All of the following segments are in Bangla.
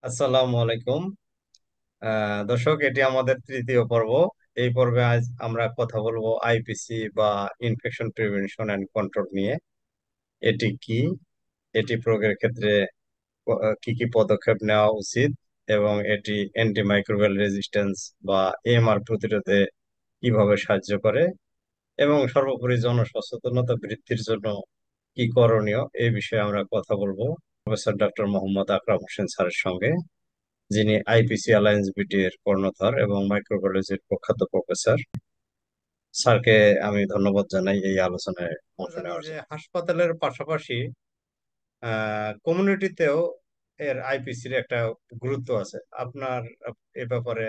আসসালামু আলাইকুম। দর্শক, এটি আমাদের তৃতীয় পর্ব। এই পর্বে আজ আমরা কথা বলবো আইপিসি বা ইনফেকশন প্রিভেনশন অ্যান্ড কন্ট্রোল নিয়ে। এটি কি, এটি প্রয়োগের ক্ষেত্রে কি কি পদক্ষেপ নেওয়া উচিত, এবং এটি অ্যান্টিমাইক্রোবিয়াল রেজিস্ট্যান্স বা এএমআর প্রতিরোধে কিভাবে সাহায্য করে, এবং সর্বোপরি জনসচেতনতা বৃদ্ধির জন্য কি করণীয়, এই বিষয়ে আমরা কথা বলবো প্রফেসর ডক্টর মোহাম্মদ আকরাম হোসেন স্যারের সঙ্গে, যিনি আইপিসি অ্যালায়েন্স বিডি এর কর্ণধার এবং মাইক্রোবায়োলজির প্রখ্যাত প্রফেসর। স্যারকে আমি ধন্যবাদ জানাই এই আলোচনায় অংশ জানি নেওয়ার যে জন্য। হাসপাতালের পাশাপাশি কমিউনিটিতেও এর আইপিসির একটা গুরুত্ব আছে। আপনার এ ব্যাপারে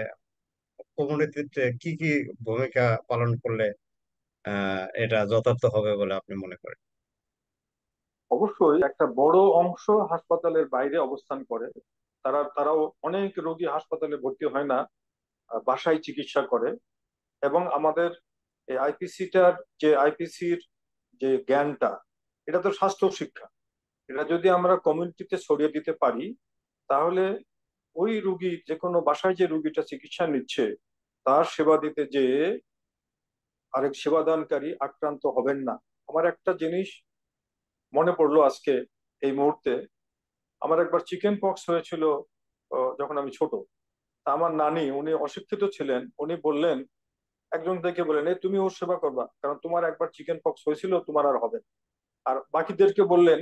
কমিউনিটিতে কি কি ভূমিকা পালন করলে এটা যথার্থ হবে বলে আপনি মনে করেন? অবশ্যই একটা বড় অংশ হাসপাতালের বাইরে অবস্থান করে। তারাও অনেক রোগী হাসপাতালে ভর্তি হয় না, বাসায় চিকিৎসা করে। এবং আমাদের এই আইপিসির যে জ্ঞানটা, এটা তো স্বাস্থ্য শিক্ষা। এটা যদি আমরা কমিউনিটিতে ছড়িয়ে দিতে পারি, তাহলে ওই রুগী, যে কোনো বাসায় যে রুগীটা চিকিৎসা নিচ্ছে, তার সেবা দিতে যে আরেক সেবাদানকারী আক্রান্ত হবেন না। আমার একটা জিনিস মনে পড়লো আজকে এই মুহূর্তে। আমার একবার চিকেন পক্স হয়েছিল যখন আমি ছোট। তা আমার নানি, উনি অশিক্ষিত ছিলেন, উনি বললেন, একজন থেকে বললেন, এই তুমি ওর সেবা করবা, কারণ তোমার একবার চিকেন পক্স হয়েছিল, তোমার আর হবে না। আর বাকিদেরকে বললেন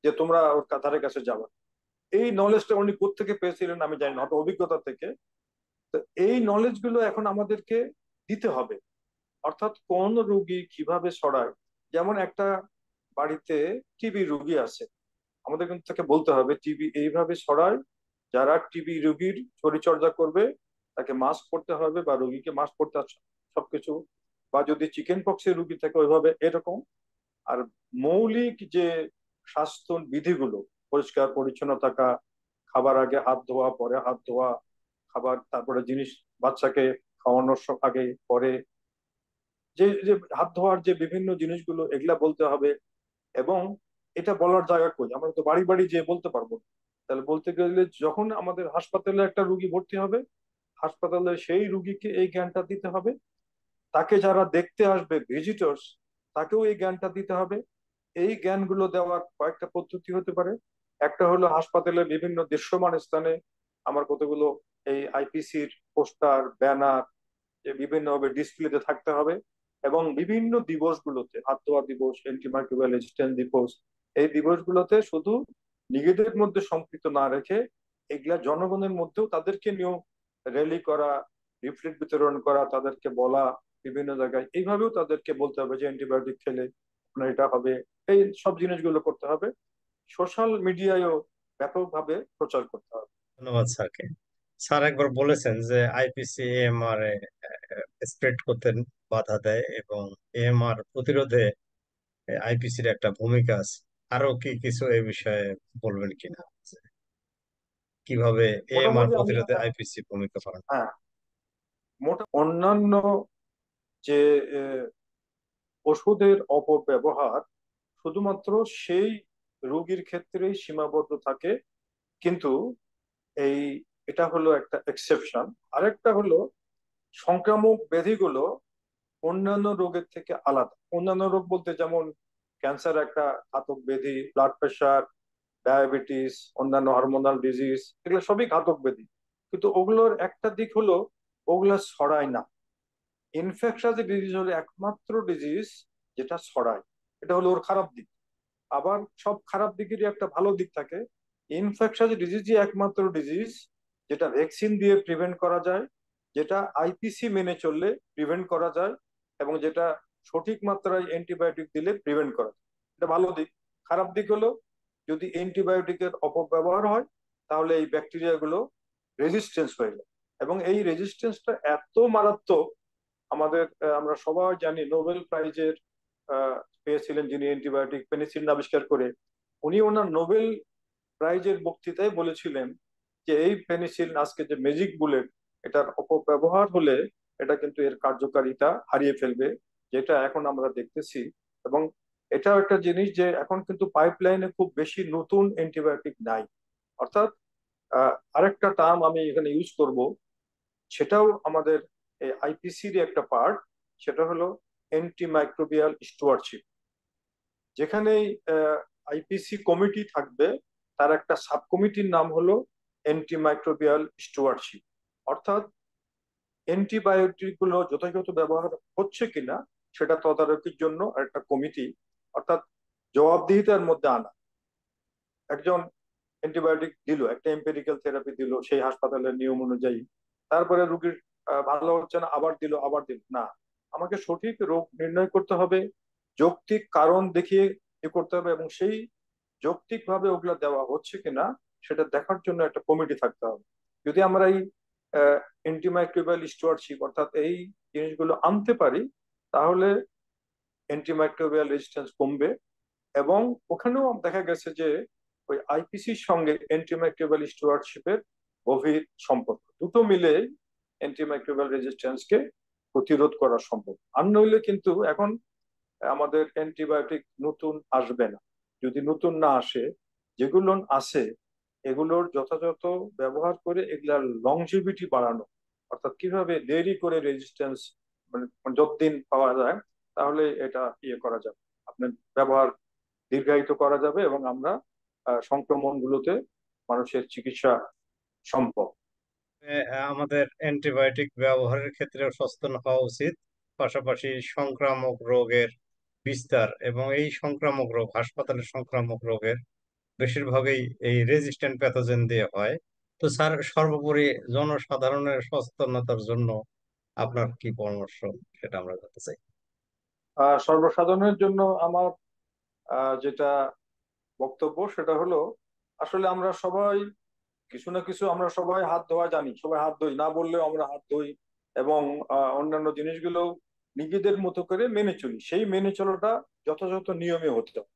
যে তোমরা ওর ধারে কাছে যাবা। এই নলেজটা উনি কোত্থেকে পেয়েছিলেন আমি জানি না, হয়তো অভিজ্ঞতা থেকে। তো এই নলেজ গুলো এখন আমাদেরকে দিতে হবে। অর্থাৎ কোন রোগী কিভাবে ছড়ায়। যেমন একটা বাড়িতে টিবি রোগী আছে, আমাদের কিন্তু তাকে বলতে হবে টিবি এইভাবে ছড়ায়। যারা টিবি রোগীর পরিচর্যা করবে, তাকে মাস্ক পরতে হবে বা রোগীকে মাস্ক পরতে হবে, সবকিছু। বা যদি চিকেন পক্সের রোগী থাকে ওইভাবে, এরকম। আর মৌলিক যে স্বাস্থ্য বিধিগুলো, পরিষ্কার পরিচ্ছন্ন থাকা, খাবার আগে হাত ধোয়া, পরে হাত ধোয়া, খাবার তারপরে জিনিস বাচ্চাকে খাওয়ানোর আগে পরে যে যে হাত ধোয়ার যে বিভিন্ন জিনিসগুলো, এগুলা বলতে হবে। এবং এটা বলার জায়গা কই, আমরা তো বাড়ি বাড়ি যেয়ে বলতে পারবো না। তাহলে বলতে গেলে যখন আমাদের হাসপাতালে একটা রুগী ভর্তি হবে, হাসপাতালে সেই রুগীকে এই জ্ঞানটা দিতে হবে। তাকে যারা দেখতে আসবে, ভিজিটর্স, তাকেও এই জ্ঞানটা দিতে হবে। এই জ্ঞানগুলো দেওয়ার কয়েকটা পদ্ধতি হতে পারে। একটা হলো হাসপাতালের বিভিন্ন দৃশ্যমান স্থানে আমার কতগুলো এই আইপিসির পোস্টার, ব্যানার যে বিভিন্নভাবে ডিসপ্লেতে থাকতে হবে। এবং বিভিন্ন দিবসগুলোতে, হাত ধোয়া দিবস, অ্যান্টিমাইক্রোবিয়াল রেজিস্ট্যান্স দিবস, এই দিবসগুলোতে শুধু নিজেদের মধ্যে সম্পৃক্ত না রেখে এগুলা জনগণের মধ্যেও তাদেরকে নিয়েও র্যালি করা, লিফলেট বিতরণ করা, তাদেরকে বলা বিভিন্ন জায়গায়। এইভাবেও তাদেরকে বলতে হবে যে অ্যান্টিবায়োটিক খেলে আপনার এটা হবে। এই সব জিনিসগুলো করতে হবে। সোশ্যাল মিডিয়ায়ও ব্যাপকভাবে প্রচার করতে হবে। ধন্যবাদ স্যারকে। স্যার একবার বলেছেন যে আইপিসি এএমআর স্প্রেড করতে বাধা দেয়, এবং এএমআর প্রতিরোধে আইপিসির একটা ভূমিকা আছে। আরো কি কিছু এই বিষয়ে বলবেন কিনা, যে কিভাবে এএমআর মোটামুটি আমি, প্রতিরোধে আইপিসি ভূমিকা পালন করে? হ্যাঁ, অন্যান্য যে ওষুধের অপব্যবহার শুধুমাত্র সেই রোগীর ক্ষেত্রেই সীমাবদ্ধ থাকে। কিন্তু এই এটা হলো একটা এক্সেপশন। আরেকটা হলো সংক্রামক ব্যাধিগুলো অন্যান্য রোগের থেকে আলাদা। অন্যান্য রোগ বলতে যেমন ক্যান্সার একটা ঘাতক ব্যাধি, ব্লাড প্রেশার, ডায়াবেটিস, অন্যান্য হরমোনাল ডিজিজ, এগুলো সবই ঘাতক ব্যাধি। কিন্তু ওগুলোর একটা দিক হলো ওগুলা ছড়ায় না। ইনফেকশাস ডিজিজ হলো একমাত্র ডিজিজ যেটা ছড়ায়। এটা হলো ওর খারাপ দিক। আবার সব খারাপ দিকেরই একটা ভালো দিক থাকে। ইনফেকশাস ডিজিজই একমাত্র ডিজিজ যেটা ভ্যাকসিন দিয়ে প্রিভেন্ট করা যায়, যেটা আইপিসি মেনে চললে প্রিভেন্ট করা যায়, এবং যেটা সঠিক মাত্রায় অ্যান্টিবায়োটিক দিলে প্রিভেন্ট করা যায়। এটা ভালো দিক। খারাপ দিক হলো যদি অ্যান্টিবায়োটিকের অপব্যবহার হয়, তাহলে এই ব্যাকটেরিয়াগুলো রেজিস্ট্যান্স হয়ে যায়। এবং এই রেজিস্ট্যান্সটা এত মারাত্মক। আমাদের আমরা সবাই জানি নোবেল প্রাইজের পেয়েছিলেন যিনি অ্যান্টিবায়োটিক পেনিসিলিন আবিষ্কার করে। উনি ওনার নোবেল প্রাইজের বক্তৃতায় বলেছিলেন যে এই পেনিসিলিন, আজকে যে ম্যাজিক বুলেট, এটার অপব্যবহার হলে এটা কিন্তু এর কার্যকারিতা হারিয়ে ফেলবে, যেটা এখন আমরা দেখতেছি। এবং এটাও একটা জিনিস যে এখন কিন্তু পাইপলাইনে খুব বেশি নতুন অ্যান্টিবায়োটিক নাই। অর্থাৎ আরেকটা টার্ম আমি এখানে ইউজ করব, সেটাও আমাদের আইপিসির একটা পার্ট, সেটা হলো অ্যান্টি মাইক্রোবিয়াল স্টুয়ারশিপ। যেখানেই আইপিসি কমিটি থাকবে, তার একটা সাব কমিটির নাম হলো অ্যান্টি মাইক্রোবিয়াল স্টুয়ারশিপ। অর্থাৎ অ্যান্টিবায়োটিক গুলো যথাযথ ব্যবহার হচ্ছে কিনা সেটা তদারকির জন্য একটা কমিটি, অর্থাৎ জবাবদিহিতার মধ্যে আনা। একজন অ্যান্টিবায়োটিক দিল, একটা এম্পেরিক্যাল থেরাপি দিল সেই হাসপাতালের নিয়ম অনুযায়ী, তারপরে রুগীর ভালো হচ্ছে না, আবার দিল, আবার দিল না। আমাকে সঠিক রোগ নির্ণয় করতে হবে, যৌক্তিক কারণ দেখিয়ে করতে হবে, এবং সেই যৌক্তিক ভাবে ওগুলা দেওয়া হচ্ছে কিনা সেটা দেখার জন্য একটা কমিটি থাকতে হবে। যদি আমরা এই অ্যান্টিমাইক্রোবিয়াল স্টুয়ারশিপ অর্থাৎ এই জিনিসগুলো আনতে পারি, তাহলে অ্যান্টিমাইক্রোবিয়াল রেজিস্ট্যান্স কমবে। এবং ওখানেও দেখা গেছে যে ওই আইপিসির সঙ্গে অ্যান্টিমাইক্রোবিয়াল স্টুয়ারশিপের গভীর সম্পর্ক, দুটো মিলে অ্যান্টিমাইক্রোবিয়াল রেজিস্ট্যান্সকে প্রতিরোধ করা সম্ভব। আর নইলে কিন্তু এখন আমাদের অ্যান্টিবায়োটিক নতুন আসবে না। যদি নতুন না আসে, যেগুলো আছে এগুলোর যথাযথ ব্যবহার করে এগুলার লংজিভিটি বাড়ানো, অর্থাৎ কিভাবে দেরি করে রেজিস্ট্যান্স মানে যতদিন পাওয়া যায়, তাহলে এটা করা যাবে, আপনার ব্যবহার দীর্ঘায়িত করা যাবে, এবং আমরা সংক্রমণ গুলোতে মানুষের চিকিৎসা সম্ভব। আমাদের অ্যান্টিবায়োটিক ব্যবহারের ক্ষেত্রেও সচেতন হওয়া উচিত। পাশাপাশি সংক্রামক রোগের বিস্তার এবং এই সংক্রামক রোগ, হাসপাতালের সংক্রামক রোগের বেশিরভাগই এই রেজিস্ট্যান্ট প্যাথোজেন দিয়ে হয়। তো স্যার, সর্বোপরি জনসাধারণের সচেতনতার জন্য আপনার কি পরামর্শ, সেটা আমরা জানতে চাই। সর্বসাধারণের জন্য আমার যেটা বক্তব্য সেটা হলো, আসলে আমরা সবাই কিছু না কিছু, আমরা সবাই হাত ধোয়া জানি, সবাই হাত ধুই, না বললেও আমরা হাত ধুই, এবং অন্যান্য জিনিসগুলো নিজেদের মতো করে মেনে চলি। সেই মেনে চলাটা যথাযথ নিয়মে হতে হবে।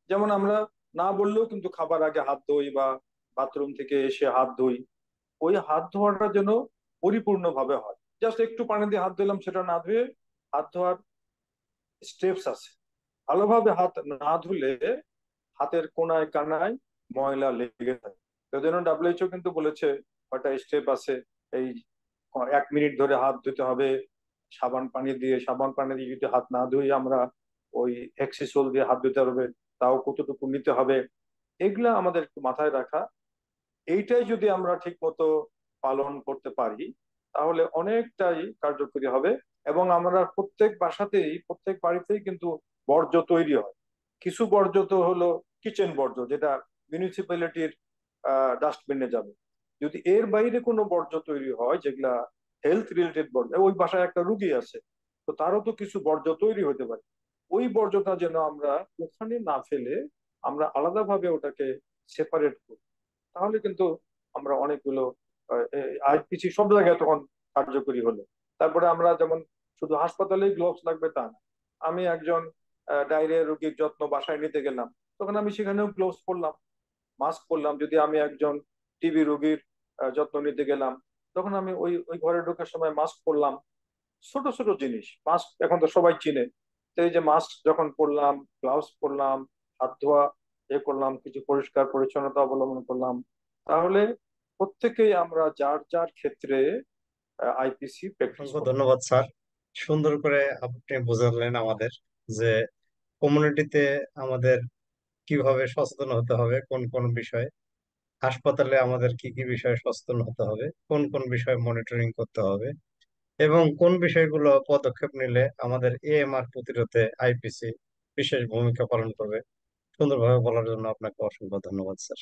যেমন আমরা না বললেও কিন্তু খাবার আগে হাত ধুই, বা বাথরুম থেকে এসে হাত ধুই। ওই হাত ধোয়াটা যেন পরিপূর্ণভাবে হয়। জাস্ট একটু পানি দিয়ে হাত ধুলাম সেটা না ধুয়ে, হাত ধোয়ার স্টেপস আছে। ভালোভাবে হাত না ধুলে হাতের কোনায় কানায় ময়লা লেগে থাকে। সেই জন্য ডাব্লিউএইচও কিন্তু বলেছে, কয়টা স্টেপ আছে। এই 1 মিনিট ধরে হাত ধুতে হবে সাবান পানি দিয়ে, সাবান পানি দিয়ে যদি হাত না ধুই আমরা, ওই হেক্সিসোল দিয়ে হাত ধুতে হবে, তাও কতটুকু নিতে হবে, এগুলা আমাদের একটু মাথায় রাখা। এইটাই যদি আমরা ঠিক মতো পালন করতে পারি, তাহলে অনেকটাই কার্যকরী হবে। এবং আমরা প্রত্যেক বাসাতেই, প্রত্যেক বাড়িতেই কিন্তু বর্জ্য তৈরি হয়। কিছু বর্জ্য তো হলো কিচেন বর্জ্য, যেটা মিউনিসিপ্যালিটির ডাস্টবিনে যাবে। যদি এর বাইরে কোনো বর্জ্য তৈরি হয় যেগুলা হেলথ রিলেটেড বর্জ্য, ওই বাসায় একটা রুগী আছে, তো তারও তো কিছু বর্জ্য তৈরি হতে পারে। ওই বর্জ্যটা যেন আমরা ওখানে না ফেলে আমরা আলাদাভাবে ওটাকে সেপারেট করি, তাহলে কিন্তু আমরা অনেকগুলো আইপিসি সব জায়গায় তখন কার্যকরী হলো। তারপরে আমরা যেমন শুধু হাসপাতালেই গ্লোভস লাগবে তা না। আমি একজন ডায়রিয়া রোগীর যত্ন বাসায় নিতে গেলাম, তখন আমি সেখানেও গ্লোভস পরলাম, মাস্ক পরলাম। যদি আমি একজন টিবি রোগীর যত্ন নিতে গেলাম, তখন আমি ওই ওই ঘরে ঢোকার সময় মাস্ক পরলাম। ছোট ছোট জিনিস, মাস্ক এখন তো সবাই চিনে। তো এই যে মাস্ক যখন পরলাম, গ্লাভস পরলাম, হাত ধোয়া করলাম, কিছু পরিষ্কার পরিচ্ছন্নতা অবলম্বন করলাম, তাহলে প্রত্যেকেই আমরা যার যার ক্ষেত্রে আইপিসি প্র্যাকটিস অসংখ্য করব। ধন্যবাদ স্যার। সুন্দর করে আপনি বোঝালেন আমাদের যে কমিউনিটিতে আমাদের কিভাবে সচেতন হতে হবে, কোন কোন বিষয়ে, হাসপাতালে আমাদের কি কি বিষয়ে সচেতন হতে হবে, কোন কোন বিষয়ে মনিটরিং করতে হবে, এবং কোন বিষয়গুলো পদক্ষেপ নিলে আমাদের এএমআর প্রতিরোধে আইপিসি বিশেষ ভূমিকা পালন করবে। সুন্দরভাবে বলার জন্য আপনাকে অসংখ্য ধন্যবাদ স্যার।